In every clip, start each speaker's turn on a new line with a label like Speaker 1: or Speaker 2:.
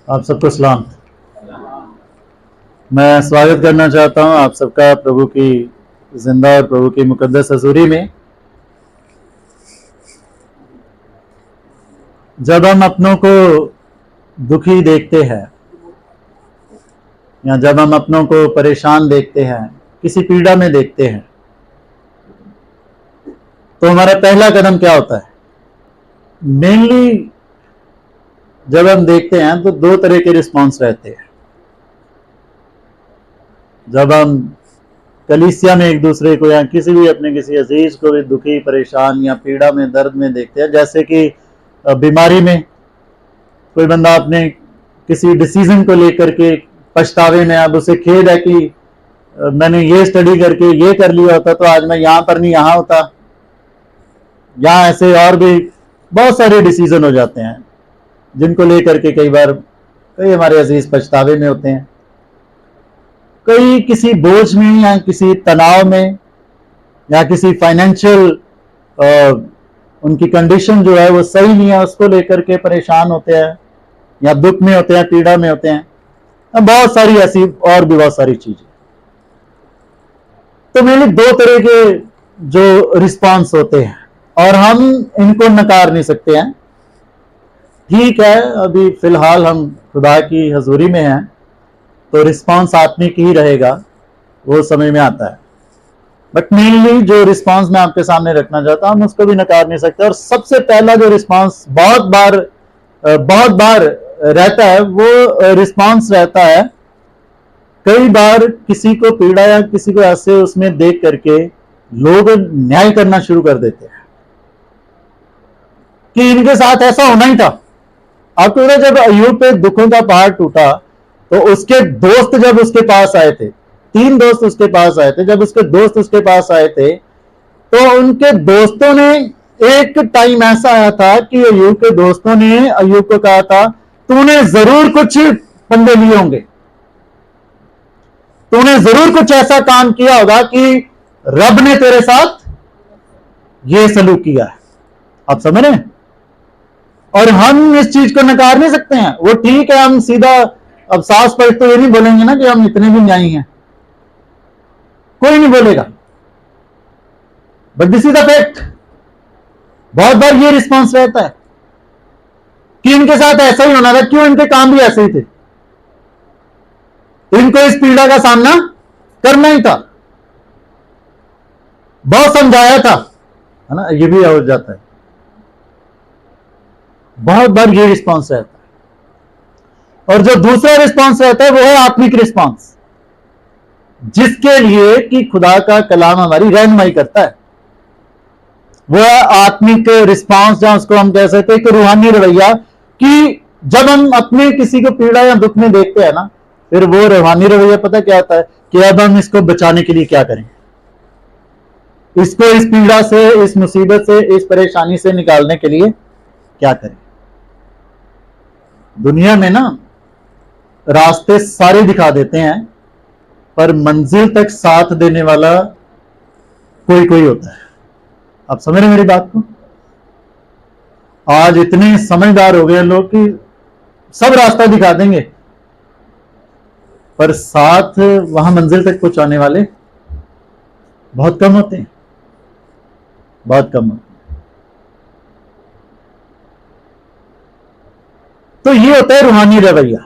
Speaker 1: आप सबको सलाम। मैं स्वागत करना चाहता हूं आप सबका प्रभु की जिंदा और प्रभु की मुकद्दस हजूरी में। जब हम अपनों को दुखी देखते हैं या जब हम अपनों को परेशान देखते हैं, किसी पीड़ा में देखते हैं, तो हमारा पहला कदम क्या होता है? मेनली जब हम देखते हैं तो दो तरह के रिस्पॉन्स रहते हैं। जब हम कलीसिया में एक दूसरे को या किसी भी अपने किसी अजीज को भी दुखी, परेशान या पीड़ा में, दर्द में देखते हैं, जैसे कि बीमारी में कोई बंदा अपने किसी डिसीजन को लेकर के पछतावे में, अब उसे खेद है कि मैंने ये स्टडी करके ये कर लिया होता तो आज मैं यहां पर नहीं यहां होता, या ऐसे और भी बहुत सारे डिसीजन हो जाते हैं जिनको लेकर के कई हमारे अजीज पछतावे में होते हैं। कई किसी बोझ में या किसी तनाव में या किसी फाइनेंशियल उनकी कंडीशन जो है वो सही नहीं है, उसको लेकर के परेशान होते हैं या दुख में होते हैं, पीड़ा में होते हैं। बहुत सारी ऐसी और भी बहुत सारी चीजें। तो मेरे दो तरह के जो रिस्पांस होते हैं और हम इनको नकार नहीं सकते हैं। ठीक है, अभी फिलहाल हम खुदा की हजूरी में हैं तो रिस्पांस आत्मिक ही रहेगा, वो समय में आता है। बट मेनली जो रिस्पांस मैं आपके सामने रखना चाहता हूं, हम उसको भी नकार नहीं सकते। और सबसे पहला जो रिस्पांस बहुत बार रहता है, वो रिस्पांस रहता है, कई बार किसी को पीड़ा या किसी को ऐसे उसमें देख करके लोग न्याय करना शुरू कर देते हैं कि इनके साथ ऐसा होना ही था। आपको पता, जब अय्यूब पे दुखों का पहाड़ टूटा तो उसके दोस्त जब उसके पास आए थे, 3 दोस्त उसके पास आए थे, जब उसके दोस्त उसके पास आए थे तो उनके दोस्तों ने, एक टाइम ऐसा आया था कि अय्यूब के दोस्तों ने अय्यूब को कहा था, तूने जरूर कुछ पंगे लिए होंगे, तूने जरूर कुछ ऐसा काम किया होगा कि रब ने तेरे साथ ये सलूक किया है। आप समझ रहे हैं? और हम इस चीज को नकार नहीं सकते हैं। वो ठीक है, हम सीधा अब साफ स्पष्ट तो ये नहीं बोलेंगे ना कि हम इतने भी न्यायी हैं, कोई नहीं बोलेगा, but this is the fact. बहुत बार ये रिस्पॉन्स रहता है कि इनके साथ ऐसा ही होना था, क्यों, इनके काम भी ऐसे ही थे, इनको इस पीड़ा का सामना करना ही था, बहुत समझाया था, है ना, ये भी हो जाता है। बहुत बार ये रिस्पॉन्स रहता है। और जो दूसरा रिस्पॉन्स रहता है वो है आत्मिक रिस्पॉन्स, जिसके लिए कि खुदा का कलाम हमारी रहनुमाई करता है। वो है आत्मिक रिस्पॉन्स, जहां उसको हम कह सकते हैं कि रूहानी रवैया, कि जब हम अपने किसी को पीड़ा या दुख में देखते हैं ना, फिर वो रूहानी रवैया पता क्या होता है कि अब हम इसको बचाने के लिए क्या करें, इसको इस पीड़ा से, इस मुसीबत से, इस परेशानी से निकालने के लिए क्या करें। दुनिया में ना रास्ते सारे दिखा देते हैं, पर मंजिल तक साथ देने वाला कोई कोई होता है। आप समझ रहे मेरी बात को? आज इतने समझदार हो गए लोग कि सब रास्ता दिखा देंगे, पर साथ वहां मंजिल तक पहुंचाने वाले बहुत कम होते हैं, बहुत कम होते हैं। तो ये होता है रूहानी रवैया,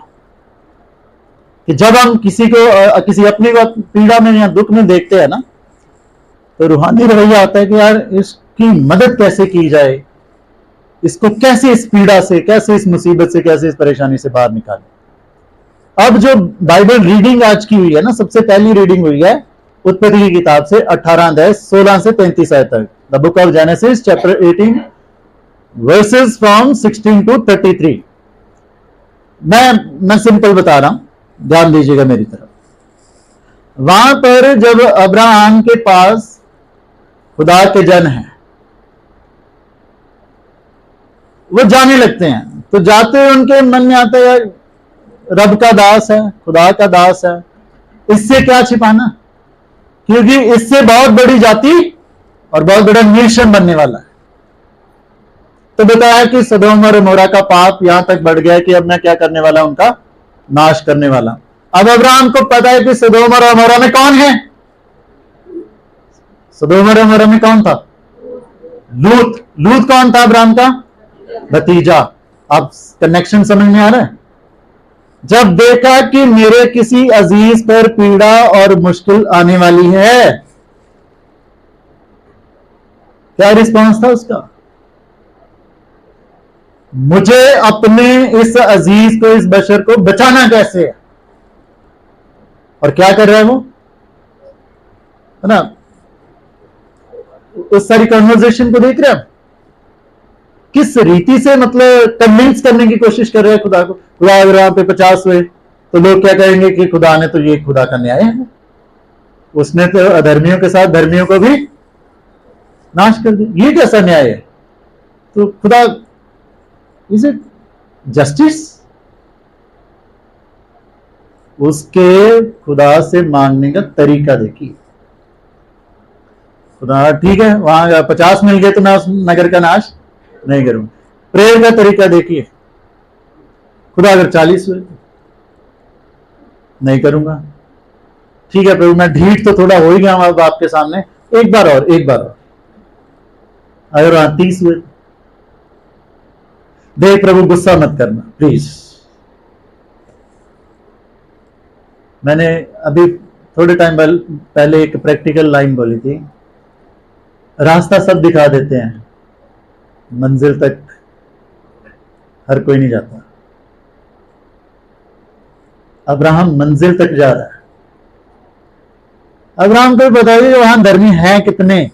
Speaker 1: कि जब हम किसी को, किसी अपने को पीड़ा में या दुख में देखते हैं ना, तो रूहानी रवैया आता है कि यार इसकी मदद कैसे की जाए, इसको कैसे इस पीड़ा से, कैसे इस मुसीबत से, कैसे इस परेशानी से बाहर निकालें। अब जो बाइबल रीडिंग आज की हुई है ना, सबसे पहली रीडिंग हुई है उत्पत्ति की किताब से 18 अध्याय 16 से 33 आयत तक, the book of Genesis chapter 18 verses from 16 to 33। मैं सिंपल बता रहा हूं, ध्यान दीजिएगा मेरी तरफ। वहां पर जब अब्राहम के पास खुदा के जन हैं, वो जाने लगते हैं, तो जाते उनके मन में आता है यार रब का दास है, खुदा का दास है, इससे क्या छिपाना, क्योंकि इससे बहुत बड़ी जाति और बहुत बड़ा नेशन बनने वाला है। तो बताया कि सदोम और अमोरा का पाप यहां तक बढ़ गया कि अब मैं क्या करने वाला, उनका नाश करने वाला। अब अब्राहम को पता है कि सदोम और अमोरा में कौन है, सदोम और अमोरा में कौन था, लूत। लूत कौन था, अब्राहम का भतीजा। अब कनेक्शन समझ में आ रहा है। जब देखा कि मेरे किसी अजीज पर पीड़ा और मुश्किल आने वाली है, क्या रिस्पॉन्स था उसका, मुझे अपने इस अजीज को, इस बशर को बचाना कैसे है। और क्या कर रहा है वो, है ना, उस सारी कन्वर्सेशन को देख रहे हैं, किस रीति से मतलब कन्विंस करने की कोशिश कर रहे हैं खुदा को। खुदा अगर वहां पे 50 हुए तो लोग क्या कहेंगे कि खुदा ने तो ये खुदा का न्याय है, उसने तो अधर्मियों के साथ धर्मियों को भी नाश कर दिया, ये कैसा न्याय है। तो खुदा, इज इट जस्टिस। उसके खुदा से मांगने का तरीका देखिए। खुदा ठीक है, वहां 50 मिल गए तो मैं उस नगर का नाश नहीं करूंगा। प्रेयर का तरीका देखिए, खुदा अगर 40 हुए तो नहीं करूंगा। ठीक है प्रभु, मैं ढीठ तो थोड़ा हो ही गया हूं अब आपके सामने, एक बार और, एक बार और। अगर वहां 30 हुए, देख प्रभु गुस्सा मत करना प्लीज। मैंने अभी थोड़े टाइम पहले एक प्रैक्टिकल लाइन बोली थी, रास्ता सब दिखा देते हैं, मंजिल तक हर कोई नहीं जाता। अब्राहम मंजिल तक जा रहा है। अब्राहम को बताइए वहां धर्मी हैं कितने।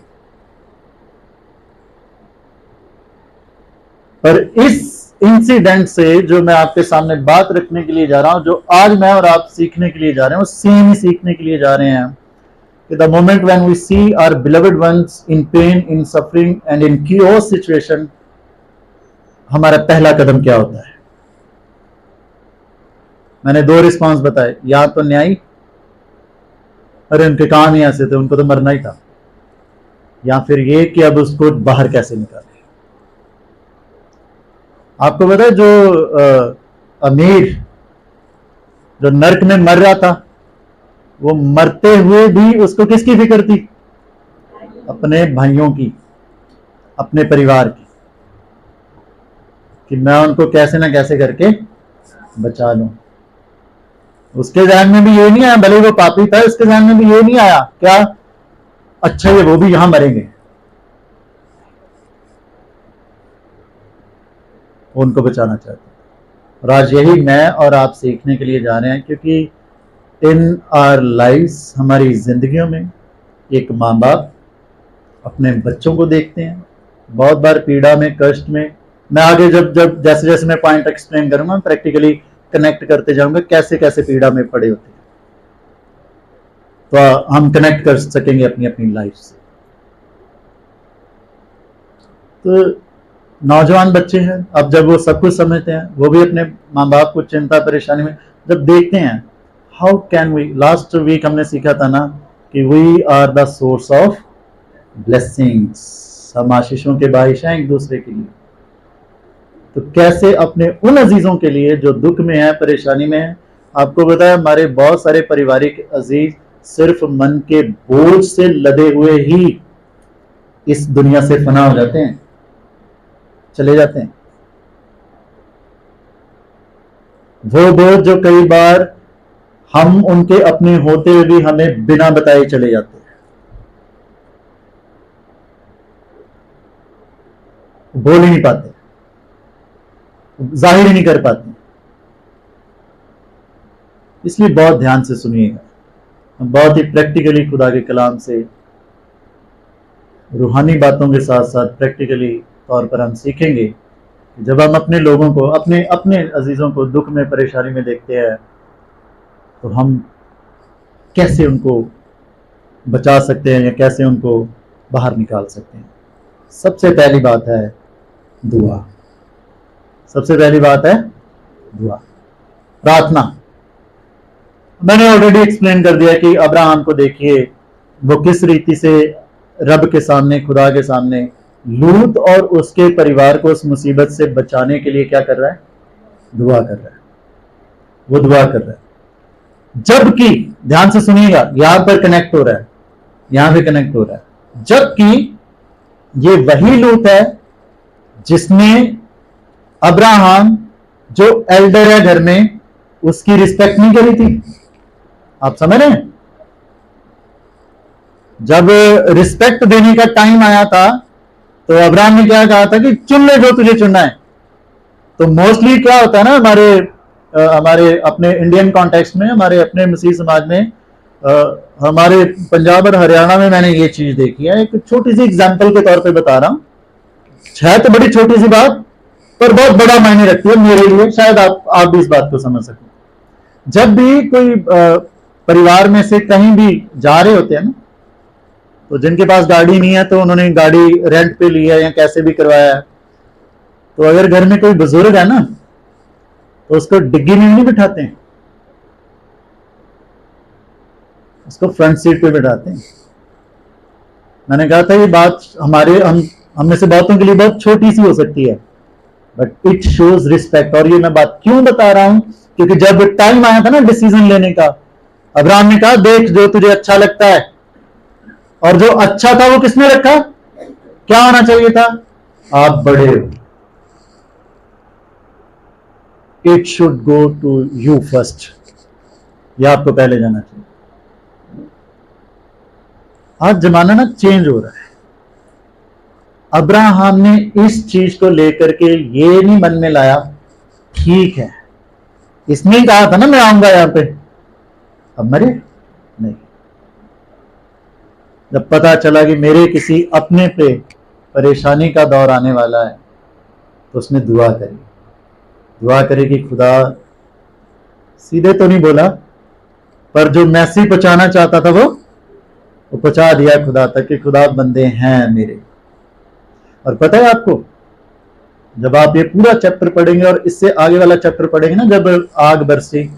Speaker 1: पर इस इंसिडेंट से जो मैं आपके सामने बात रखने के लिए जा रहा हूं, जो आज मैं और आप सीखने के लिए जा रहे हैं, वो सेम ही सीखने के लिए जा रहे हैं कि the moment when we see our beloved ones in pain, in suffering and in chaos situation, हमारा पहला कदम क्या होता है। मैंने 2 रिस्पॉन्स बताए, या तो न्याय, अरे उनके काम ही ऐसे थे, उनको तो मरना ही था, या फिर ये कि अब उसको बाहर कैसे निकाले। आपको पता है जो अमीर जो नर्क में मर रहा था, वो मरते हुए भी उसको किसकी फिक्र थी, अपने भाइयों की, अपने परिवार की, कि मैं उनको कैसे ना कैसे करके बचा लूं। उसके ध्यान में भी ये नहीं आया, भले वो पापी था, उसके ध्यान में भी ये नहीं आया क्या, अच्छा ये वो भी यहां मरेंगे, उनको बचाना चाहते। और आज यही मैं और आप सीखने के लिए जा रहे हैं, क्योंकि इन आवर लाइव्स, हमारी जिंदगियों में एक माँ बाप अपने बच्चों को देखते हैं बहुत बार पीड़ा में, कष्ट में। मैं आगे जब जब जैसे जैसे मैं पॉइंट एक्सप्लेन करूंगा, प्रैक्टिकली कनेक्ट करते जाऊंगा कैसे कैसे पीड़ा में पड़े होते हैं, तो हम कनेक्ट कर सकेंगे अपनी अपनी लाइफ से। तो नौजवान बच्चे हैं, अब जब वो सब कुछ समझते हैं, वो भी अपने माँ बाप को चिंता परेशानी में जब देखते हैं, how can we, last week हमने सीखा था ना कि we are the source of blessings, हम आशीषों के बारिश हैं एक दूसरे के लिए। तो कैसे अपने उन अजीजों के लिए जो दुख में है, परेशानी में है। आपको बताया हमारे बहुत सारे पारिवारिक अजीज सिर्फ मन के बोझ से लदे हुए ही इस दुनिया से फना हो जाते हैं, चले जाते हैं। वो बोझ जो कई बार हम उनके अपने होते हुए भी हमें बिना बताए चले जाते हैं, बोल ही नहीं पाते, जाहिर ही नहीं कर पाते। इसलिए बहुत ध्यान से सुनिएगा, हम बहुत ही प्रैक्टिकली खुदा के कलाम से, रूहानी बातों के साथ साथ प्रैक्टिकली तौर पर हम सीखेंगे कि जब हम अपने लोगों को, अपने अपने अजीजों को दुख में, परेशानी में देखते हैं, तो हम कैसे उनको बचा सकते हैं या कैसे उनको बाहर निकाल सकते हैं। सबसे पहली बात है दुआ। सबसे पहली बात है दुआ, प्रार्थना। मैंने ऑलरेडी एक्सप्लेन कर दिया कि अब्राहम को देखिए वो किस रीति से रब के सामने, खुदा के सामने लूत और उसके परिवार को उस मुसीबत से बचाने के लिए क्या कर रहा है? दुआ कर रहा है। वो दुआ कर रहा है। जबकि ध्यान से सुनिएगा, यहां पर कनेक्ट हो रहा है, यहां पे कनेक्ट हो रहा है। जबकि ये वही लूत है जिसने अब्राहम जो एल्डर है घर में, उसकी रिस्पेक्ट नहीं करी थी। आप समझ रहे हैं? जब रिस्पेक्ट देने का टाइम आया था तो अब्राहम ने क्या कहा था कि चुन ले जो तुझे चुनना है। तो मोस्टली क्या होता है ना, हमारे अपने इंडियन कॉन्टेक्स्ट में, हमारे अपने मसीह समाज में, हमारे पंजाब और हरियाणा में मैंने ये चीज देखी है। एक छोटी सी एग्जांपल के तौर पे बता रहा हूं, है तो बड़ी छोटी सी बात पर बहुत बड़ा मायने रखती है मेरे लिए, शायद आप भी इस बात को समझ सकें। जब भी कोई परिवार में से कहीं भी जा रहे होते हैं ना, तो जिनके पास गाड़ी नहीं है तो उन्होंने गाड़ी रेंट पे ली है या कैसे भी करवाया है, तो अगर घर में कोई बुजुर्ग है ना तो उसको डिग्गी में नहीं बिठाते हैं, उसको फ्रंट सीट पे बिठाते हैं। मैंने कहा था ये बात हम में से बहुतों के लिए बहुत छोटी सी हो सकती है, बट इट शोज रिस्पेक्ट। और ये मैं बात क्यों बता रहा हूं, क्योंकि जब टाइम आया था ना डिसीजन लेने का, अब्राहम ने कहा देख जो तुझे अच्छा लगता है, और जो अच्छा था वो किसने रखा? क्या होना चाहिए था? आप बड़े हो, it should go to you first, या आपको पहले जाना चाहिए। आज जमाना ना चेंज हो रहा है। अब्राहम ने इस चीज को लेकर के ये नहीं मन में लाया, ठीक है इसने ही कहा था ना मैं आऊंगा यहां पे, अब मरे नहीं। जब पता चला कि मेरे किसी अपने पे परेशानी का दौर आने वाला है, तो उसने दुआ करी कि खुदा, सीधे तो नहीं बोला पर जो मैसेज पहुंचाना चाहता था वो पहुंचा दिया खुदा तक कि खुदा बंदे हैं मेरे। और पता है आपको, जब आप ये पूरा चैप्टर पढ़ेंगे और इससे आगे वाला चैप्टर पढ़ेंगे ना, जब आग बरसी,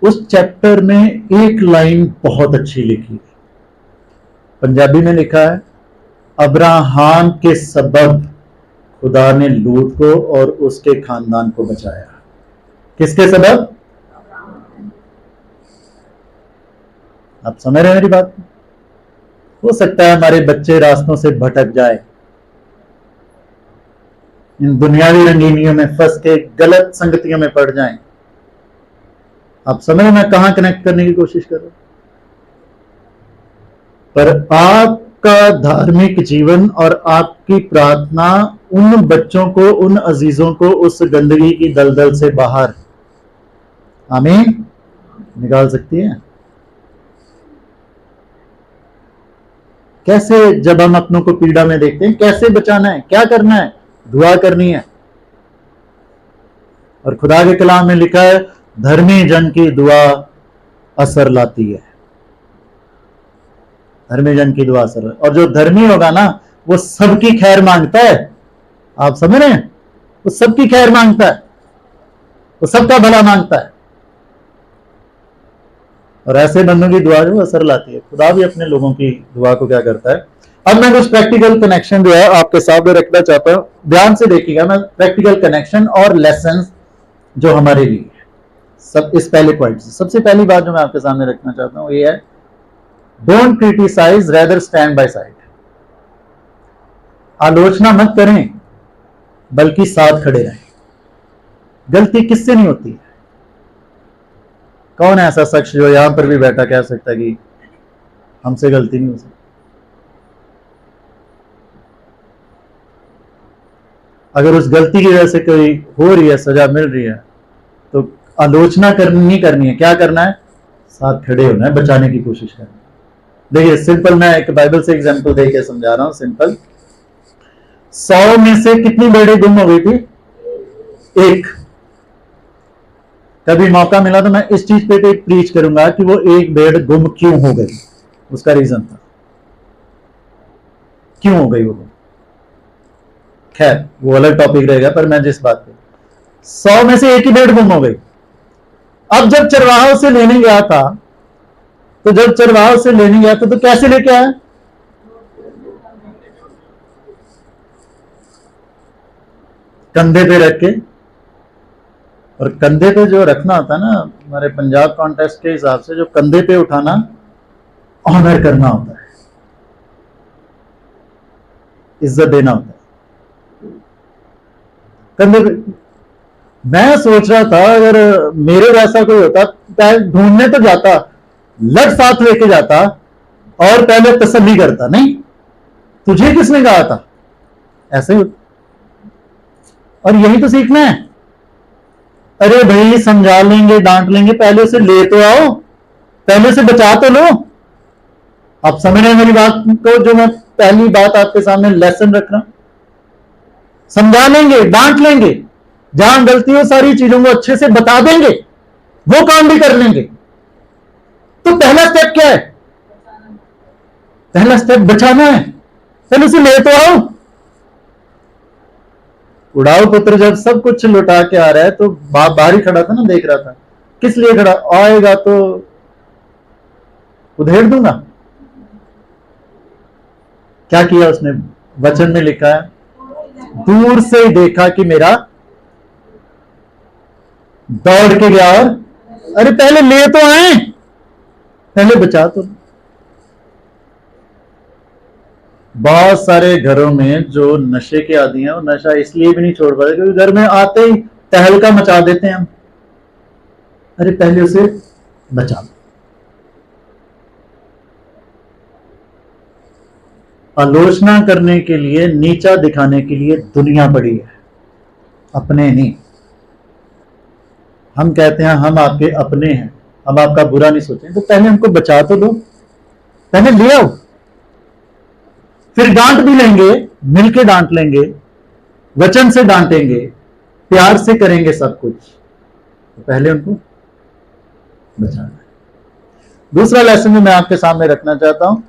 Speaker 1: उस चैप्टर में एक लाइन बहुत अच्छी लिखी है, पंजाबी में लिखा है, अब्राहम के सबब खुदा ने लूत को और उसके खानदान को बचाया। किसके सबब? आप समझ रहे हैं मेरी बात? हो सकता है हमारे बच्चे रास्तों से भटक जाए, इन दुनियावी रंगीनियों में फंस के गलत संगतियों में पड़ जाएं। आप समझ रहे मैं कहां कनेक्ट करने की कोशिश कर रहा हूं? पर आपका धार्मिक जीवन और आपकी प्रार्थना उन बच्चों को, उन अजीजों को उस गंदगी की दलदल से बाहर, आमीन, निकाल सकती है। कैसे? जब हम अपनों को पीड़ा में देखते हैं, कैसे बचाना है, क्या करना है? दुआ करनी है। और खुदा के कलाम में लिखा है, धर्मी जन की दुआ असर लाती है। धर्मी जन की दुआ असर, और जो धर्मी होगा ना वो सबकी खैर मांगता है। आप समझ रहे हैं? वो सबकी खैर मांगता है, वो सबका भला मांगता है, और ऐसे बंदों की दुआ जो असर लाती है। खुदा भी अपने लोगों की दुआ को क्या करता है। अब मैं कुछ प्रैक्टिकल कनेक्शन जो है आपके सामने रखना चाहता हूं, ध्यान से देखिएगा। मैं प्रैक्टिकल कनेक्शन और लेसन जो हमारे लिए सब, इस पहले पॉइंट से सबसे पहली बात जो मैं आपके सामने रखना चाहता हूं ये है, don't criticise rather stand by side. आलोचना मत करें बल्कि साथ खड़े रहें। गलती किससे नहीं होती है? कौन है ऐसा शख्स जो यहां पर भी बैठा कह सकता है कि हमसे गलती नहीं हो सकती? अगर उस गलती की वजह से कोई हो रही है, सजा मिल रही है, तो आलोचना नहीं करनी है, क्या करना है? साथ खड़े होना है, बचाने की कोशिश करनी है। देखिए सिंपल, मैं एक बाइबल से एग्जांपल देके समझा रहा हूं। सिंपल, 100 में से कितनी भेड़ें गुम हो गई थी? एक। कभी मौका मिला तो मैं इस चीज पे प्रीच करूंगा कि वो एक भेड़ गुम क्यों हो गई, उसका रीजन था, क्यों हो गई वो। खैर वो अलग टॉपिक रहेगा, पर मैं जिस बात पे, 100 में से एक ही भेड़ गुम हो गई। अब जब चरवाहों से लेने गया था, तो कैसे लेके आया? कंधे पे रख के, और कंधे पे जो रखना होता है ना, हमारे पंजाब कॉन्टेस्ट के हिसाब से जो कंधे पे उठाना ऑनर करना होता है, इज्जत देना होता है कंधे पे। मैं सोच रहा था अगर मेरे वैसा कोई होता, ढूंढने तो जाता, लट साथ लेके जाता और पहले तसल्ली करता, नहीं तुझे किसने कहा था, ऐसे ही। और यही तो सीखना है। अरे भाई समझा लेंगे, डांट लेंगे, पहले उसे ले तो आओ, पहले उसे बचा तो लो। आप समझ रहे हैं मेरी बात को, जो मैं पहली बात आपके सामने लेसन रख रहा हूं। समझा लेंगे, डांट लेंगे, जहां गलती हो सारी चीजों को अच्छे से बता देंगे, वो काम भी कर लेंगे। तो पहला स्टेप क्या है? पहला स्टेप बचाना है। पहले उसे ले तो आओ। उड़ाऊ पुत्र जब सब कुछ लुटा के आ रहा है तो बाप बाहर ही खड़ा था ना, देख रहा था। किस लिए खड़ा? आएगा तो उधेड़ दूंगा। क्या किया उसने? वचन में लिखा है, दूर से ही देखा कि मेरा, दौड़ के गया और अरे पहले ले तो आए, पहले बचा तो। बहुत सारे घरों में जो नशे के आदि हैं, वो नशा इसलिए भी नहीं छोड़ पाते क्योंकि घर में आते ही तहलका मचा देते हैं हम। अरे पहले उसे बचा लो। आलोचना करने के लिए, नीचा दिखाने के लिए दुनिया बड़ी है, अपने नहीं। हम कहते हैं हम आपके अपने हैं, हम आपका बुरा नहीं सोचें, तो पहले हमको बचा तो लो, पहले ले आओ, फिर डांट भी लेंगे, मिलके डांट लेंगे, वचन से डांटेंगे, प्यार से करेंगे सब कुछ, तो पहले उनको बचाना है। दूसरा लेसन जो मैं आपके सामने रखना चाहता हूं,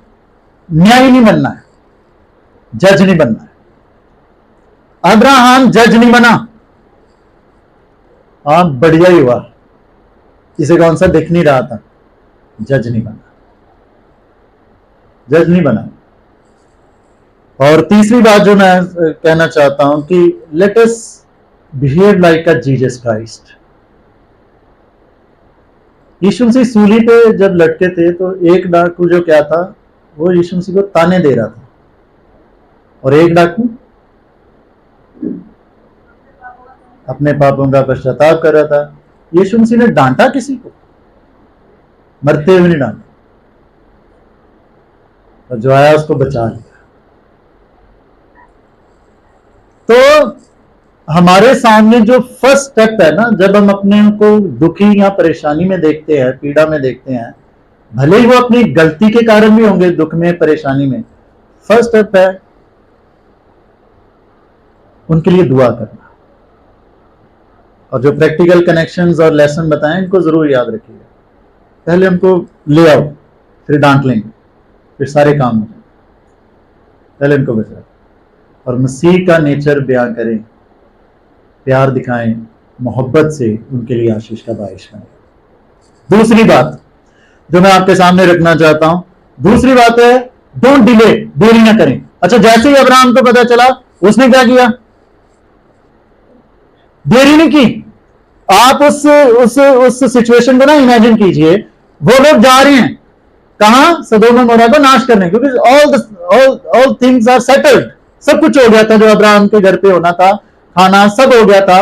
Speaker 1: न्याय नहीं बनना है, जज नहीं बनना है। अब्राहम जज नहीं बना। हाँ बढ़िया ही हुआ, इसे कौन सा दिख नहीं रहा था, जज नहीं बना, जज नहीं बना। और तीसरी बात जो मैं कहना चाहता हूं कि let us behave like a Jesus Christ. यीशु मसीह सूली पे जब लटके थे तो एक डाकू जो क्या था, वो यीशु मसीह को ताने दे रहा था, और एक डाकू अपने पापों का पश्चाताप कर रहा था। यीशु मसीह ने डांटा किसी को? मरते हुए नहीं डांटा, और जो आया उसको बचा लिया। तो हमारे सामने जो फर्स्ट स्टेप है ना, जब हम अपने को दुखी या परेशानी में देखते हैं, पीड़ा में देखते हैं, भले ही वो अपनी गलती के कारण भी होंगे दुख में, परेशानी में, फर्स्ट स्टेप है उनके लिए दुआ करना। और जो प्रैक्टिकल कनेक्शंस और लेसन बताएं, इनको जरूर याद रखिएगा। पहले हमको ले आओ, फिर डांट लेंगे, फिर सारे काम हो जाएंगे, पहले इनको बचाओ। और मसीह का नेचर बयां करें, प्यार दिखाएं, मोहब्बत से उनके लिए आशीष का बाइश बने। दूसरी बात जो मैं आपके सामने रखना चाहता हूं, दूसरी बात है डोंट डिले, देरी ना करें। अच्छा, जैसे ही अब्राहम को पता चला, उसने क्या किया? देरी नहीं की। आप उस सिचुएशन को ना इमेजिन कीजिए, वो लोग जा रहे हैं कहां? सदोम और गोमोरा को नाश करने, क्योंकि ऑल थिंग्स आर सेटल्ड। सब कुछ हो गया था जो अब्राहम के घर पे होना था, खाना सब हो गया था,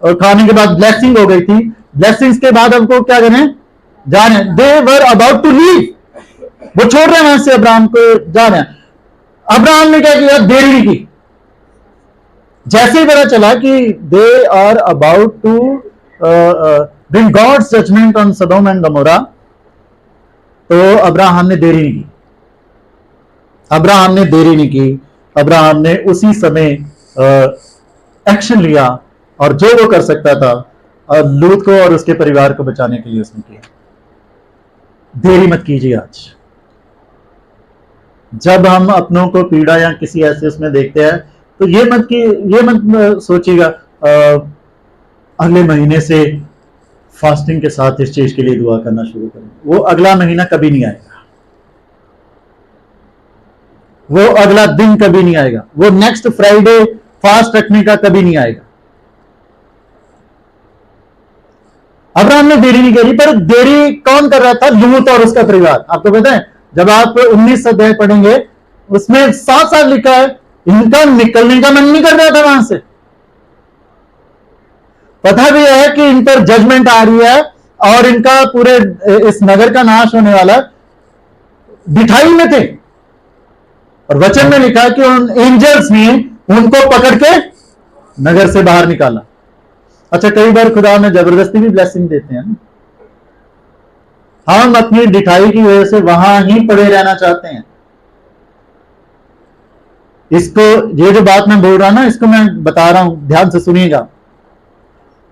Speaker 1: और खाने के बाद ब्लेसिंग हो गई थी। ब्लेसिंग्स के बाद हमको क्या करें? जा रहे हैं। दे वर अबाउट टू लीव, वो छोड़ रहे हैं वहां से, अब्राहम को जा रहे हैं। अब्राहम ने क्या किया? देरी नहीं की। जैसे ही पता चला कि they are about to bring God's judgement on Sodom and Gomorrah, तो अब्राहम ने देरी नहीं की। अब्राहम ने देरी नहीं की। अब्राहम ने उसी समय एक्शन लिया, और जो वो कर सकता था लूत को और उसके परिवार को बचाने के लिए उसने किया। देरी मत कीजिए। आज जब हम अपनों को पीड़ा या किसी ऐसे उसमें देखते हैं, तो ये मत सोचिएगा अगले महीने से फास्टिंग के साथ इस चीज के लिए दुआ करना शुरू करें। वो अगला महीना कभी नहीं आएगा, वो अगला दिन कभी नहीं आएगा, वो नेक्स्ट फ्राइडे फास्ट रखने का कभी नहीं आएगा। अब्राहम ने देरी नहीं करी, पर देरी कौन कर रहा था? लूत और उसका परिवार। आपको पता है, जब आप 19 अध्याय पढ़ेंगे उसमें साफ साफ लिखा है इनका निकलने का मन नहीं कर रहा था वहां से। पता भी है कि इन पर जजमेंट आ रही है और इनका पूरे इस नगर का नाश होने वाला। बिठाई में थे और वचन में लिखा कि उन एंजल्स ने उनको पकड़ के नगर से बाहर निकाला। अच्छा, कई बार खुदा में जबरदस्ती भी ब्लेसिंग देते हैं। हम अपनी डिठाई की वजह से वहां ही पड़े रहना चाहते हैं। इसको, ये जो बात मैं बोल रहा ना, इसको मैं बता रहा हूं, ध्यान से सुनिएगा।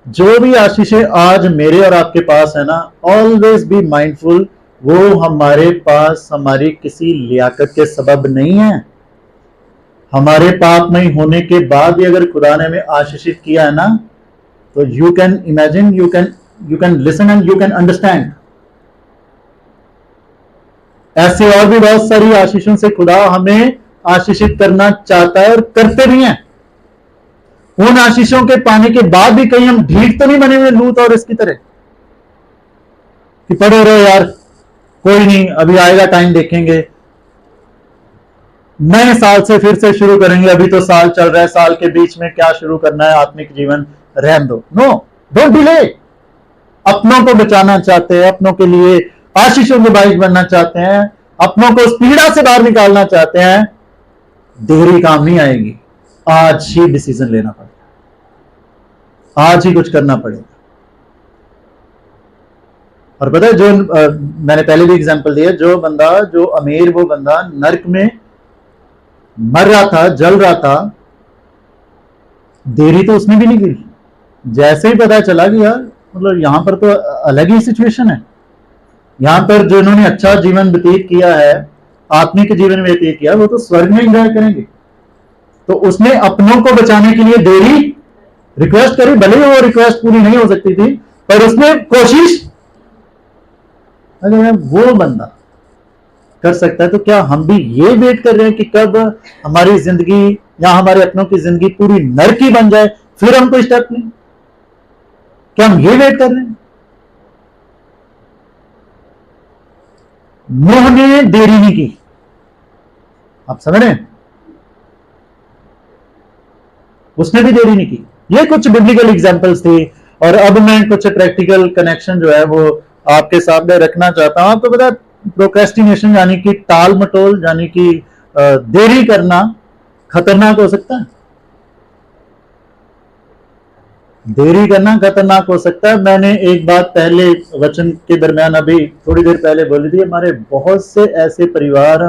Speaker 1: जो भी आशीषें आज मेरे और आपके पास है ना, ऑलवेज बी माइंडफुल, वो हमारे पास हमारी किसी लियाकत के सबब नहीं है। हमारे पापमय होने के बाद भी अगर खुदा ने हमें आशीषित किया है ना, तो you can imagine, you can listen and you can understand. ऐसे और भी बहुत सारी आशीषों से खुदा हमें आशीषित करना चाहता है और करते भी हैं। उन आशीषों के पाने के बाद भी कहीं हम ढीठ तो नहीं बने हुए लूत और इसकी तरह कि पड़े रहो यार, कोई नहीं, अभी आएगा टाइम, देखेंगे, नए साल से फिर से शुरू करेंगे, अभी तो साल चल रहा है, साल के बीच में क्या शुरू करना है, आत्मिक जीवन रहने दो। No, don't delay. अपनों को बचाना चाहते हैं, अपनों के लिए आशीषों के बाइस बनना चाहते हैं, अपनों को उस पीड़ा से बाहर निकालना चाहते हैं, देरी काम नहीं आएगी। आज ही डिसीजन लेना पड़ेगा, आज ही कुछ करना पड़ेगा। और पता है, जो मैंने पहले भी एग्जांपल दिया, जो बंदा, जो अमीर, वो बंदा नरक में मर रहा था, जल रहा था, देरी तो उसने भी नहीं की। जैसे ही पता चला कि यार मतलब यहां पर तो अलग ही सिचुएशन है, यहां पर जो इन्होंने अच्छा जीवन व्यतीत किया है, आत्मिक जीवन व्यतीत किया, वो तो स्वर्ग में एंजॉय करेंगे। तो उसने अपनों को बचाने के लिए देरी रिक्वेस्ट करी, भले ही वो रिक्वेस्ट पूरी नहीं हो सकती थी, पर उसने कोशिश। अगर वो बंदा कर सकता है तो क्या हम भी ये वेट कर रहे हैं कि कब हमारी जिंदगी या हमारे अपनों की जिंदगी पूरी नरक की बन जाए फिर हम कोई स्टेप लें? क्या हम ये वेट कर रहे हैं? नूह ने देरी नहीं की। आप समझ रहे हैं? उसने भी देरी नहीं की। ये कुछ बिब्लिकल एग्जांपल्स थी और अब मैं कुछ प्रैक्टिकल कनेक्शन जो है वो आपके सामने रखना चाहता हूं। आपको पता है, प्रोक्रेस्टिनेशन यानी कि टाल मटोल, यानी कि देरी करना खतरनाक हो सकता है। देरी करना खतरनाक हो सकता है। मैंने एक बात पहले वचन के दरमियान अभी थोड़ी देर पहले बोली थी, हमारे बहुत से ऐसे परिवार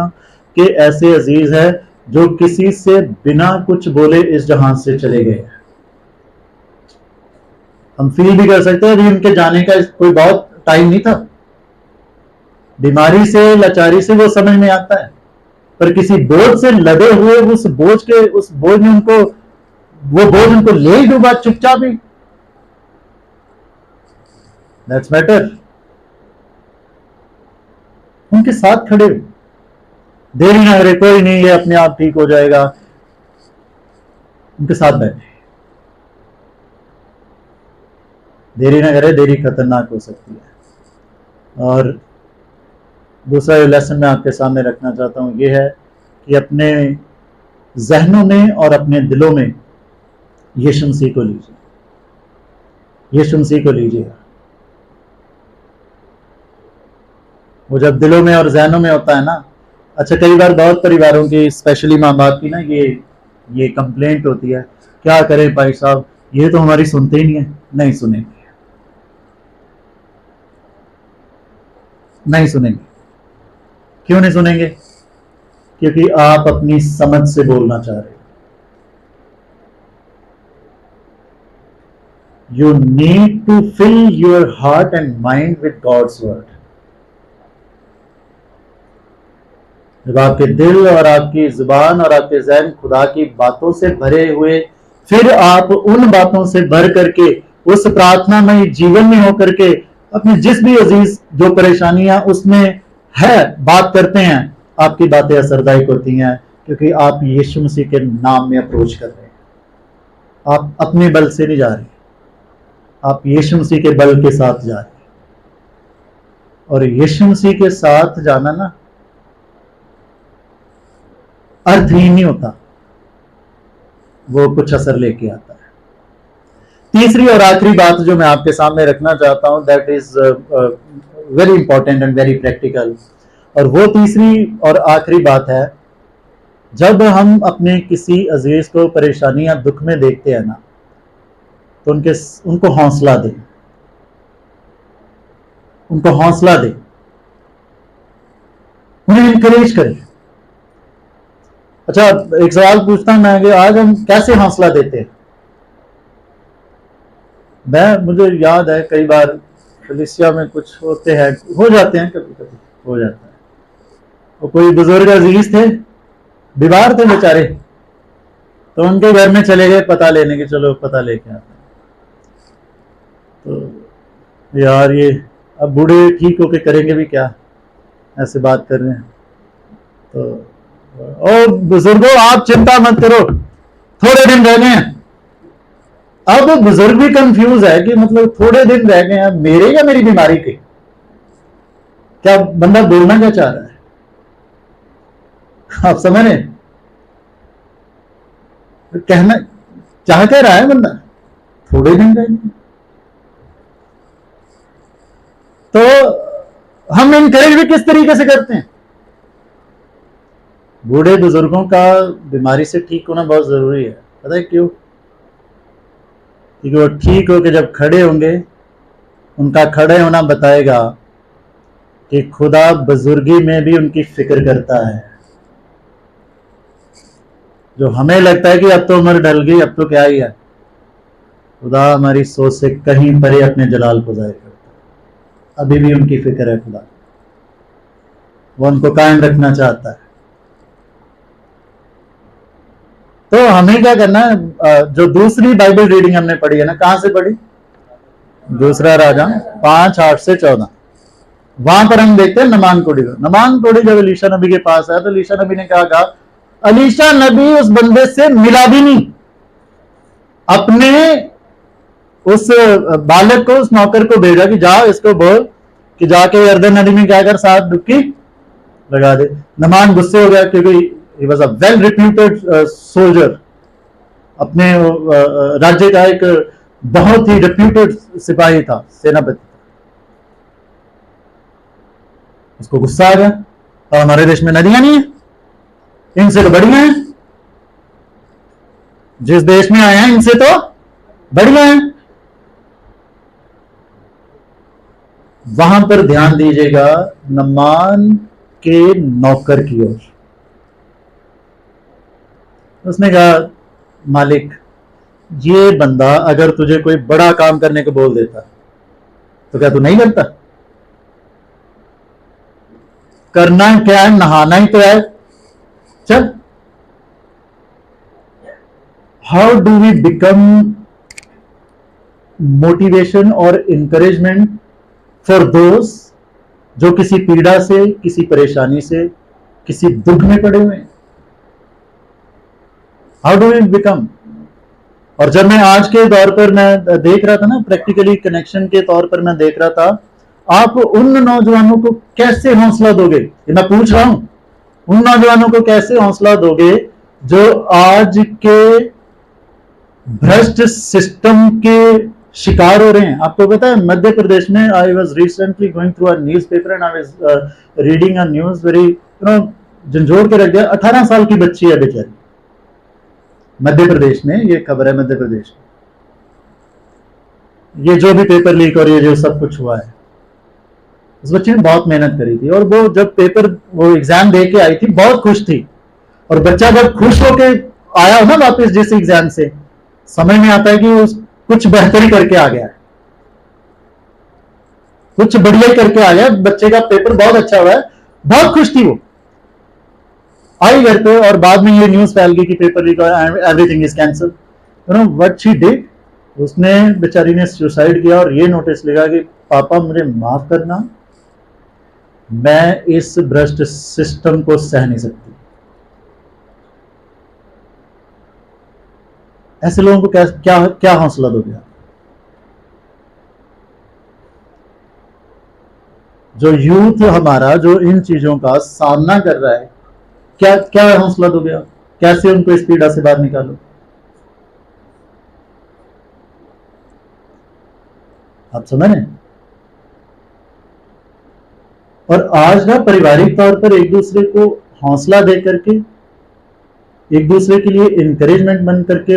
Speaker 1: के ऐसे अजीज हैं जो किसी से बिना कुछ बोले इस जहां से चले गए। हम फील भी कर सकते हैं अभी उनके जाने का कोई बहुत टाइम नहीं था। बीमारी से, लाचारी से वो समझ में आता है, पर किसी बोझ से लदे हुए उस बोझ ने उनको, वो बोझ उनको ले ही डूबा चुपचाप ही। That's better. उनके साथ खड़े हो, देरी ना करे, कोई नहीं, ये अपने आप ठीक हो जाएगा, उनके साथ बैठे। देरी ना करे, देरी खतरनाक हो सकती है। और दूसरा लेसन मैं आपके सामने रखना चाहता हूं ये है कि अपने जहनों में और अपने दिलों में यीशु मसीह को लीजिए, यीशु मसीह को लीजिए। वो जब दिलों में और जहनों में होता है ना, अच्छा, कई बार बहुत परिवारों की, स्पेशली माँ बाप की ना, ये कंप्लेंट होती है, क्या करें भाई साहब, ये तो हमारी सुनते ही नहीं है। नहीं सुनेंगे, नहीं सुनेंगे। क्यों नहीं सुनेंगे? क्योंकि आप अपनी समझ से बोलना चाह रहे हो। You need to fill your heart and mind with God's word. जब आपके दिल और आपकी जुबान और आपके ज़हन खुदा की बातों से भरे हुए, फिर आप उन बातों से भर करके उस प्रार्थनामय जीवन में होकर के अपने जिस भी अजीज जो परेशानियां उसमें है बात करते हैं, आपकी बातें असरदायक होती हैं, क्योंकि आप यीशु मसीह के नाम में अप्रोच कर रहे हैं। आप अपने बल से नहीं जा रहे, आप यीशु मसीह के बल के साथ जा रहे हैं, और यीशु मसीह के साथ जाना ना अर्थहीन नहीं होता, वो कुछ असर लेके आता है। तीसरी और आखिरी बात जो मैं आपके सामने रखना चाहता हूं, that is very important and very practical, और वो तीसरी और आखिरी बात है, जब हम अपने किसी अजीज को परेशानी या दुख में देखते हैं ना, तो उनको हौसला दें, उनको हौसला दें, उन्हें इंकरेज करें। अच्छा, एक सवाल पूछता हूं मैं कि आज हम कैसे हौसला देते हैं? मुझे याद है कई बार कलीसिया में कुछ होते हैं, हो जाते हैं, कभी कभी हो जाता है। वो कोई बुजुर्ग अजीज थे, बीमार थे बेचारे, तो उनके घर में चले गए पता लेने के, चलो पता लेके आते हैं। तो यार ये अब बूढ़े ठीक होके करेंगे भी क्या, ऐसे बात कर रहे हैं। तो ओ बुजुर्गों, आप चिंता मत करो, थोड़े दिन रह गए हैं। अब बुजुर्ग भी कंफ्यूज है कि मतलब थोड़े दिन रह गए हैं, मेरे या मेरी बीमारी के? क्या बंदा बोलना क्या चाह रहा है, आप समझ रहे? कहना चाह क्या रहा है बंदा, थोड़े दिन रह गए। तो हम इनकरेज भी किस तरीके से करते हैं? बूढ़े बुजुर्गों का बीमारी से ठीक होना बहुत जरूरी है, पता है क्यों? क्योंकि वो ठीक होकर जब खड़े होंगे, उनका खड़े होना बताएगा कि खुदा बुजुर्गी में भी उनकी फिक्र करता है। जो हमें लगता है कि अब तो उम्र ढल गई, अब तो क्या ही है, खुदा हमारी सोच से कहीं परे अपने जलाल को जाहिर करता है। अभी भी उनकी फिक्र है खुदा, वो उनको कायम रखना चाहता है। तो हमें क्या करना है? जो दूसरी बाइबल रीडिंग हमने पढ़ी है ना, कहां से पढ़ी? दूसरा राजा 5:8-14, वहां पर हम देखते हैं नमान कोड़ी को। नमान कोड़ी जब अलीशा नबी के पास आया तो अलीशा नबी ने क्या कहा? अलीशा नबी उस बंदे से मिला भी नहीं, अपने उस बालक को, उस नौकर को भेजा कि जा इसको बोल कि जाके यर्दन नदी में क्या कर, 7 डुबकी लगा दे। नमान गुस्से हो गया क्योंकि he was a well reputed soldier, अपने राज्य का एक बहुत ही रेप्यूटेड सिपाही था, सेनापति। उसको गुस्सा आ गया, और हमारे देश में नदियां नहीं है, इनसे तो बढ़िया है, जिस देश में आए हैं इनसे तो बढ़िया है। वहां पर ध्यान दीजिएगा नमान के नौकर की ओर। उसने कहा, मालिक ये बंदा अगर तुझे कोई बड़ा काम करने को बोल देता तो क्या तू नहीं करता? करना क्या है, नहाना ही तो है, चल। How do we become motivation और इंकरेजमेंट फॉर दोज जो किसी पीड़ा से, किसी परेशानी से, किसी दुख में पड़े हुए हैं? How do we become? और जब मैं आज के दौर पर मैं देख रहा था ना, प्रैक्टिकली कनेक्शन के तौर पर मैं देख रहा था, आप उन नौजवानों को कैसे हौसला दोगे, ये मैं पूछ रहा हूं, उन नौजवानों को कैसे हौसला दोगे जो आज के भ्रष्ट सिस्टम के शिकार हो रहे हैं? आपको पता है मध्य प्रदेश में, I was recently going through a news paper and I was reading a news, very झंझोड़ के रख दिया। 18 साल की बच्ची है बेचारी, मध्य प्रदेश में ये खबर है, मध्य प्रदेश में ये जो भी पेपर लीक और ये जो सब कुछ हुआ है, उस बच्चे ने बहुत मेहनत करी थी, और वो जब पेपर, वो एग्जाम दे के आई थी, बहुत खुश थी। और बच्चा जब खुश होके आया हो ना वापस जिस एग्जाम से, समझ में आता है कि उस कुछ बेहतरी करके आ गया है, कुछ बढ़िया करके आ गया, बच्चे का पेपर बहुत अच्छा हुआ है, बहुत खुश थी वो। आई घर पे और बाद में ये न्यूज फैल गई कि paper leak, everything is cancel. You know what she did? उसने, बेचारी ने सुसाइड किया और ये नोटिस लिखा कि पापा मुझे माफ करना, मैं इस भ्रष्ट सिस्टम को सह नहीं सकती। ऐसे लोगों को क्या क्या क्या हौसला दोगे आप? जो यूथ हमारा जो इन चीजों का सामना कर रहा है, क्या क्या हौसला दोगे आप? कैसे उनको इस पीड़ा से बाहर निकालो? आप समझ रहे हैं? और आज ना पारिवारिक तौर पर एक दूसरे को हौसला दे करके, एक दूसरे के लिए इंकरेजमेंट बन करके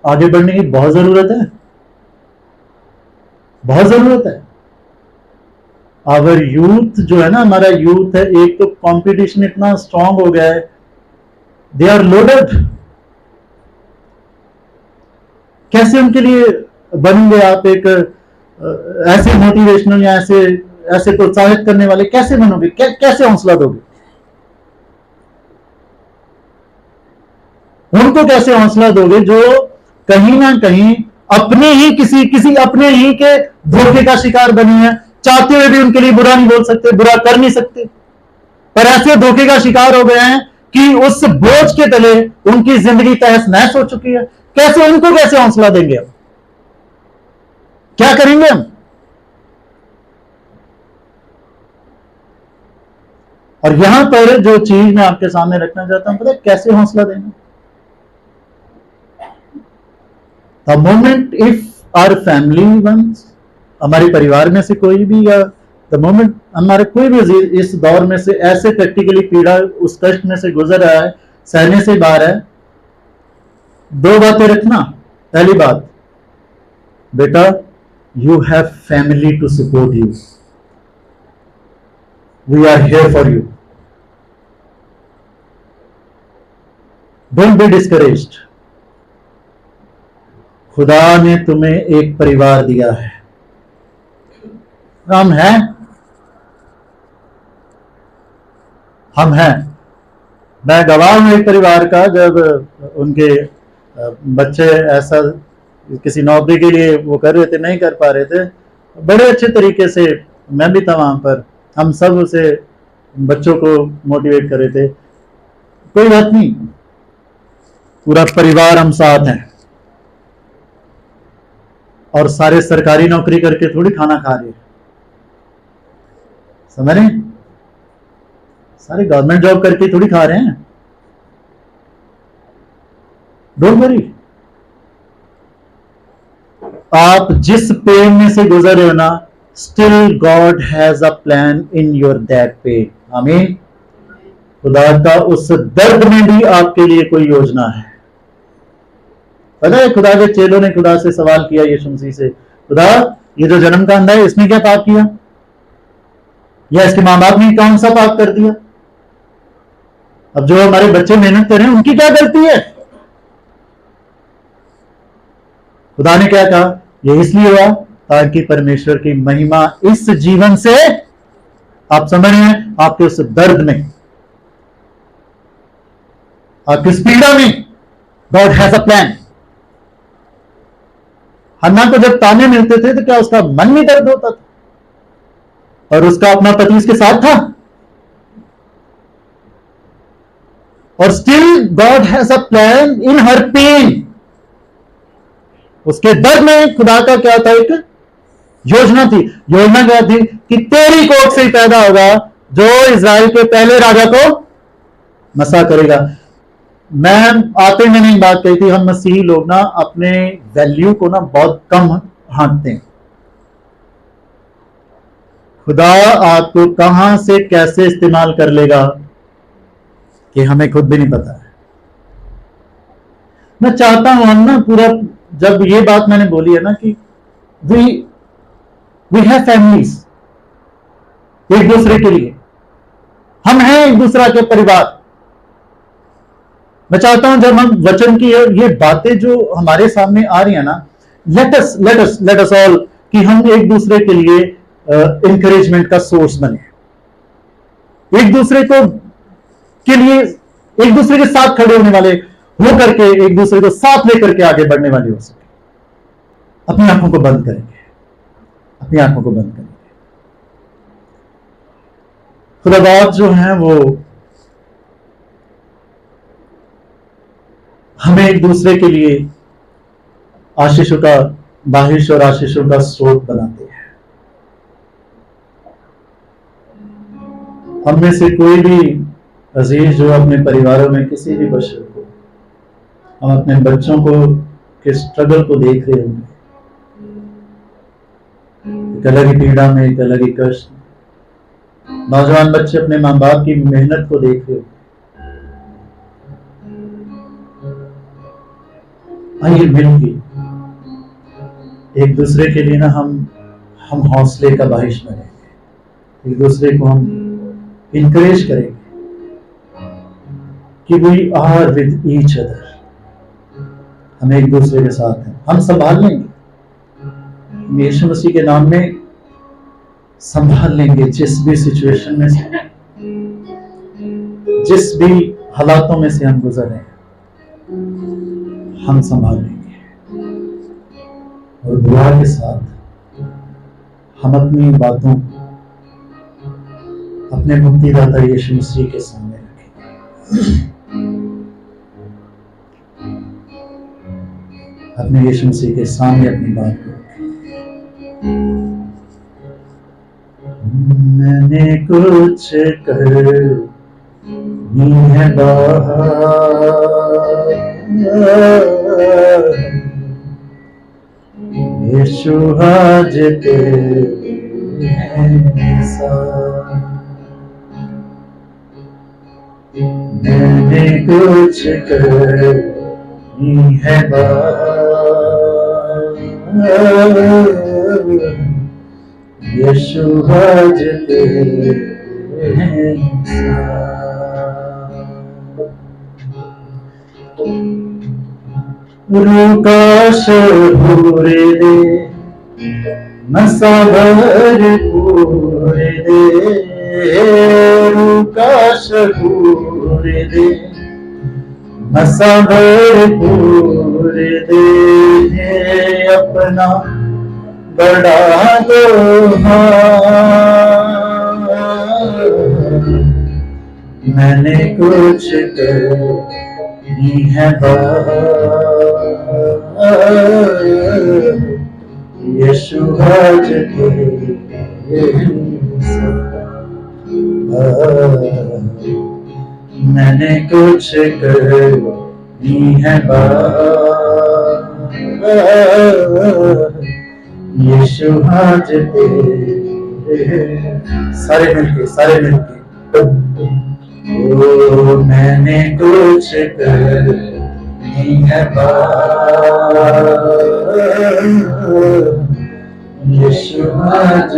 Speaker 1: आगे बढ़ने की बहुत जरूरत है, बहुत जरूरत है। आवर यूथ जो है ना, हमारा यूथ है, एक तो कंपटीशन इतना स्ट्रांग हो गया है, दे आर लोडेड। कैसे उनके लिए बनेंगे आप एक ऐसे मोटिवेशनल या ऐसे ऐसे प्रोत्साहित करने वाले? कैसे बनोगे? कैसे हौसला दोगे उनको? कैसे हौसला दोगे जो कहीं ना कहीं अपने ही किसी अपने ही के धोखे का शिकार बने हैं? चाहते हुए भी उनके लिए बुरा नहीं बोल सकते, बुरा कर नहीं सकते, पर ऐसे धोखे का शिकार हो गए हैं कि उस बोझ के तले उनकी जिंदगी तहस नहस हो चुकी है। कैसे उनको कैसे हौसला देंगे हम? क्या करेंगे हम? और यहां पर जो चीज मैं आपके सामने रखना चाहता हूं, पता है कैसे हौसला देना? The moment if our family ones, हमारे परिवार में से कोई भी, या द मोमेंट हमारे कोई भी इस दौर में से ऐसे प्रैक्टिकली पीड़ा, उस कष्ट में से गुजर रहा है, सहने से बाहर है, दो बातें रखना। पहली बात, बेटा, you have family to support you, we are here for you, don't be discouraged. खुदा ने तुम्हें एक परिवार दिया है, हम हैं, हम हैं। मैं गवाह हूं एक परिवार का, जब उनके बच्चे ऐसा किसी नौकरी के लिए वो कर रहे थे, नहीं कर पा रहे थे, बड़े अच्छे तरीके से, मैं भी था वहां पर, हम सब उसे बच्चों को मोटिवेट कर रहे थे, कोई बात नहीं, पूरा परिवार हम साथ हैं। और सारे सरकारी नौकरी करके थोड़ी खाना खा रहे, समझ रहे? सारे गवर्नमेंट जॉब करके थोड़ी खा रहे हैं। डोंट वरी, आप जिस पेन में से गुजर रहे हो ना, still God has a plan in your that pain. आमीन। खुदा का उस दर्द में भी आपके लिए कोई योजना है। पता है, खुदा के चेलों ने खुदा से सवाल किया यीशु मसीह से, खुदा, ये जो जन्म का अंधा है, इसने क्या पाप किया, या इसके मां बाप ने कौन सा पाप कर दिया? अब जो हमारे बच्चे मेहनत कर रहे हैं, उनकी क्या गलती है? खुदा ने क्या कहा, ये इसलिए हुआ ताकि परमेश्वर की महिमा इस जीवन से, आप समझ रहे हैं, आपके उस दर्द में, आपकी इस पीड़ा में, गॉड हैज अ प्लान। हन्ना को जब ताने मिलते थे तो क्या उसका मन में दर्द होता था? और उसका अपना पति उसके साथ था, और still God has a plan in her pain. उसके दर्द में खुदा का क्या था, एक योजना थी। योजना क्या थी? कि तेरी कोख से ही पैदा होगा जो इजराइल के पहले राजा को मसा करेगा। मैं आते मैंने एक बात कही थी, हम मसीही लोग ना अपने वैल्यू को ना बहुत कम हाँकते हैं। खुदा आपको कहां से कैसे इस्तेमाल कर लेगा कि हमें खुद भी नहीं पता है। मैं चाहता हूं हम ना पूरा, जब ये बात मैंने बोली है ना कि वी हैव फैमिलीज, एक दूसरे के लिए हम हैं, एक दूसरा के परिवार। मैं चाहता हूं जब हम वचन की ये बातें जो हमारे सामने आ रही है ना, लेट अस ऑल, कि हम एक दूसरे के लिए इंकरेजमेंट का सोर्स बने, एक दूसरे को के लिए, एक दूसरे के साथ खड़े होने वाले हो करके, एक दूसरे को साथ लेकर के आगे बढ़ने वाले हो सके। अपनी आंखों को बंद करेंगे, अपनी आंखों को बंद करेंगे। खुदाबाद जो है वो हमें एक दूसरे के लिए आशीषों का बारिश और आशीषों का स्रोत बनाते हैं। हम में से कोई भी अजीज जो अपने परिवारों में किसी भी बशर को, हम अपने बच्चों को के स्ट्रगल को देख रहे होंगे, एक अलग ही पीड़ा में, एक अलग ही कष्ट। नौजवान बच्चे अपने माँ बाप की मेहनत को देख रहे होंगे। आइए मिलके एक दूसरे के लिए ना हम हौसले का बारिश बनेंगे, एक दूसरे को हम इनकरेज करेंगे कि we are with each other, हम एक दूसरे के साथ हैं, हम संभाल लेंगे, हम यीशु मसीह के नाम में संभाल लेंगे। जिस भी सिचुएशन में से, जिस भी हालातों में से हम गुजर रहे हैं, हम संभाल लेंगे। और दुआ के साथ हम अपनी बातों को अपने मुक्तिदाता यीशु मसीह के सामने रखेंगे, अपने यीशु मसीह के सामने अपनी बात को रखेंगे। मैंने कुछ करनी है बाहर, यीशु आज तेरे साथ, मैंने कुछ करनी है बाहर, यीशु आज तेरे साथ। रूकाश पूरे दे, मसावर पूरे दे, रूकाश पूरे दे, मसावर पूरे दे, अपना बढ़ा दो मैंने कुछ करनी है यीशु आज तेरे साथ, मैंने कुछ करनी है यीशु आज तेरे, सारे मिलके ओ मैंने कुछ करनी है यीशु आज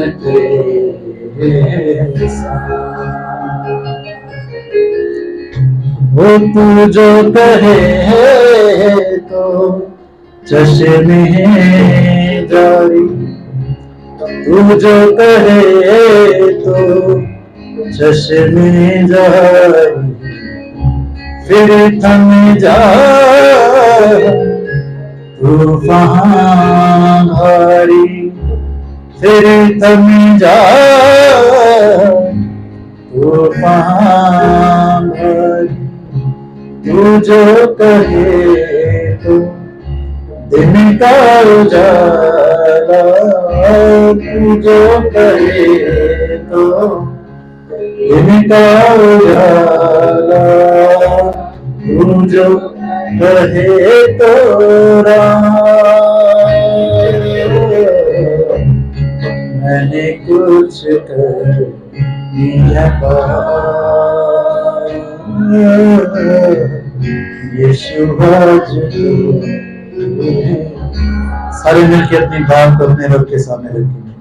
Speaker 1: तेरे साथ। वो तू जो कहे तो चश्मे जारी, तू जो कहे तो चश्मे जारी, फिर थम जा तूफान भारी, फिर थम जा तूफान भारी, तू जो कहे तो दिन का उजाला, तू जो कहे तो दिन का उजाला, तू जो कहे तो मैंने कुछ करनी है यीशु आज सारे मिलके अपनी बात को अपने रब के सामने रखेंगे।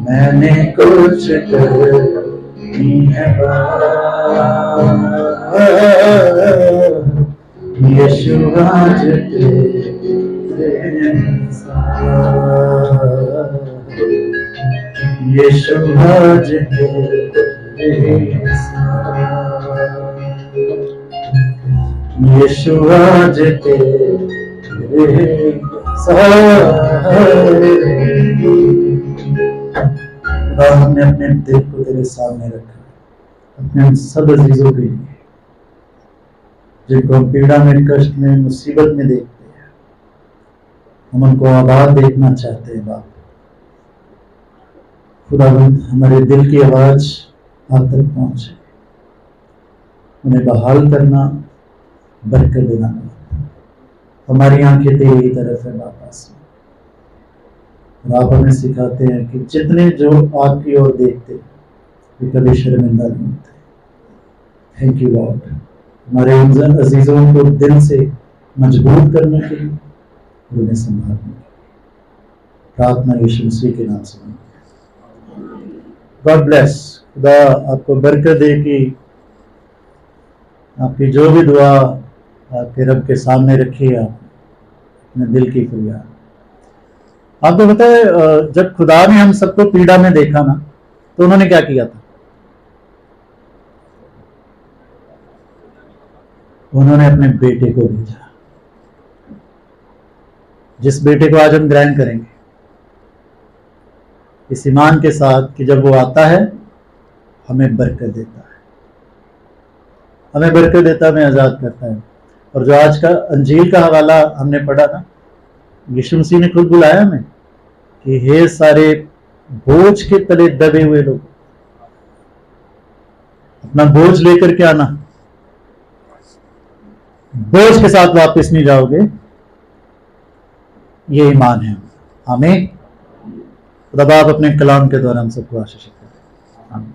Speaker 1: मैंने कुछ करनी है यीशु आज तेरे साथ, यीशु आज तेरे साथ, यीशु आज तेरे साथ। हमने अपने दिल को तेरे सामने रखा, अपने उन सब अजीजों के लिए जिनको हम पीड़ा में, कष्ट में, मुसीबत में देखते हैं, हम उनको आबाद देखना चाहते हैं। बाप खुदावंद, हमारे दिल की आवाज आप तक पहुंचे, उन्हें बहाल करना, बरकत देना। हमारी आंखें तेरी तरफ है वापस, और आप हमें सिखाते हैं कि जितने जो आपकी ओर देखते वे कभी शर्मिंदा नहीं होते। थैंक यू लॉर्ड, हमारे अजीजों को दिल से मजबूत करने के लिए, उन्हें संभालने के लिए। प्रार्थना यीशु मसीह के नाम से। God bless. खुदा आपको बरकत दे कि आपकी जो भी दुआ आपके रब के सामने रखी है, अपने दिल की फरियाद। आपको पता है जब खुदा ने हम सबको पीड़ा में देखा ना, तो उन्होंने क्या किया था? उन्होंने अपने बेटे को भेजा, जिस बेटे को आज हम ग्रहण करेंगे, इस ईमान के साथ कि जब वो आता है हमें बरकत देता है, हमें बरकत देता है, हमें आज़ाद करता है। और जो आज का अंजील का हवाला हमने पढ़ा ना, यीशु मसीह ने खुद बुलाया हमें कि हे सारे बोझ के तले दबे हुए लोग, अपना बोझ लेकर के आना, बोझ के साथ वापस नहीं जाओगे। ये ईमान है। आमीन। खुदा बाप अपने कलाम के द्वारा हम सबको आशीषित करें। आमीन।